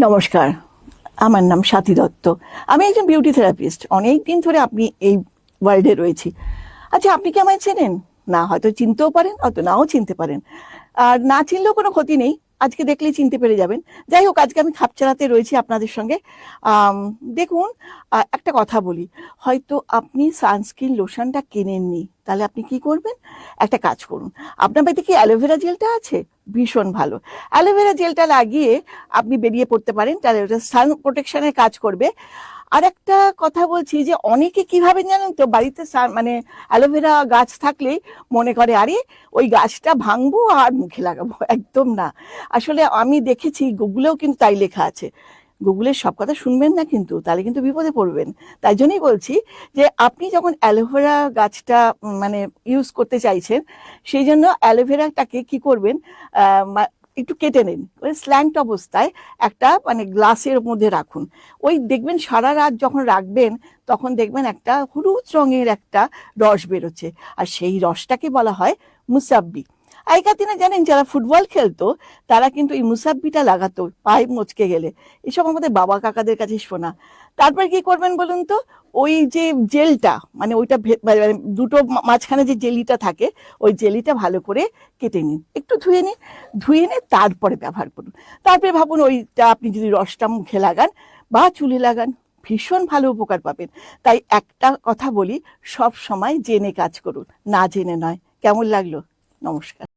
নমস্কার, আমার নাম স্বাতী দত্ত। আমি একজন বিউটি থেরাপিস্ট। অনেক দিন ধরে আপনি এই ওয়ার্ল্ডে রয়েছি। আচ্ছা, আপনি কি আমায় চেনেন? না, হয়তো চিনতেও পারেন, হয়তো নাও চিনতে পারেন। আর না চিনলেও কোনো ক্ষতি নেই, আজকে দেখলেই চিনতে পেরে যাবেন। যাই হোক, আজকে আমি খাপ চালাতে রয়েছি আপনাদের সঙ্গে। আম, দেখুন, একটা কথা বলি। হয়তো আপনি সানস্ক্রিন লোশনটা কেনেননি, তাহলে আপনি কি করবেন? একটা কাজ করুন। আপনার বাড়িতে কি অ্যালোভেরা জেলটা আছে? ভীষণ ভালো। অ্যালোভেরা জেলটা লাগিয়ে আপনি বেরিয়ে পড়তে পারেন, তাহলে ওটা সান প্রোটেকশনের কাজ করবে। আর একটা কথা বলছি, যে অনেকে কিভাবে জানেন তো, বাড়িতে মানে অ্যালোভেরা গাছ থাকলেই মনে করে আরে ওই গাছটা ভাঙবো আর মুখে লাগাবো। একদম না। আসলে আমি দেখেছি, গুগলেও কিন্তু তাই লেখা আছে। গুগলের সব কথা শুনবেন না কিন্তু, তাহলে কিন্তু বিপদে পড়বেন। তাই জন্যই বলছি যে আপনি যখন অ্যালোভেরা গাছটা মানে ইউজ করতে চাইছেন, সেই জন্য অ্যালোভেরাটাকে কি করবেন, একটু কেটে নিন, স্ল্যান্ট অবস্থায় একটা মানে গ্লাসের মধ্যে রাখুন। ওই দেখবেন সারা রাত যখন রাখবেন, তখন দেখবেন একটা হলুদ রঙের একটা রস বেরোচ্ছে। আর সেই রসটাকে বলা হয় মুসাব্বি। আগেকার দিনে জানেন, যারা ফুটবল খেলতো তারা কিন্তু এই মুসাব্বিটা লাগাতো পায়ে মচকে গেলে। এসব আমাদের বাবা কাকাদের কাছে শোনা। তারপর কি করবেন বলুন তো? ওই যে জেলটা, মানে ওইটা মানে দুটো মাঝখানে যে জেলিটা থাকে, ওই জেলিটা ভালো করে কেটে নিন, একটু ধুয়ে নিন। ধুয়ে নিয়ে তারপরে ব্যবহার করুন। তারপরে ভাবুন, ওইটা আপনি যদি রসটা মুখে লাগান বা চুলে লাগান, ভীষণ ভালো উপকার পাবেন। তাই একটা কথা বলি, সব সময় জেনে কাজ করুন, না জেনে নয়। কেমন লাগলো? নমস্কার।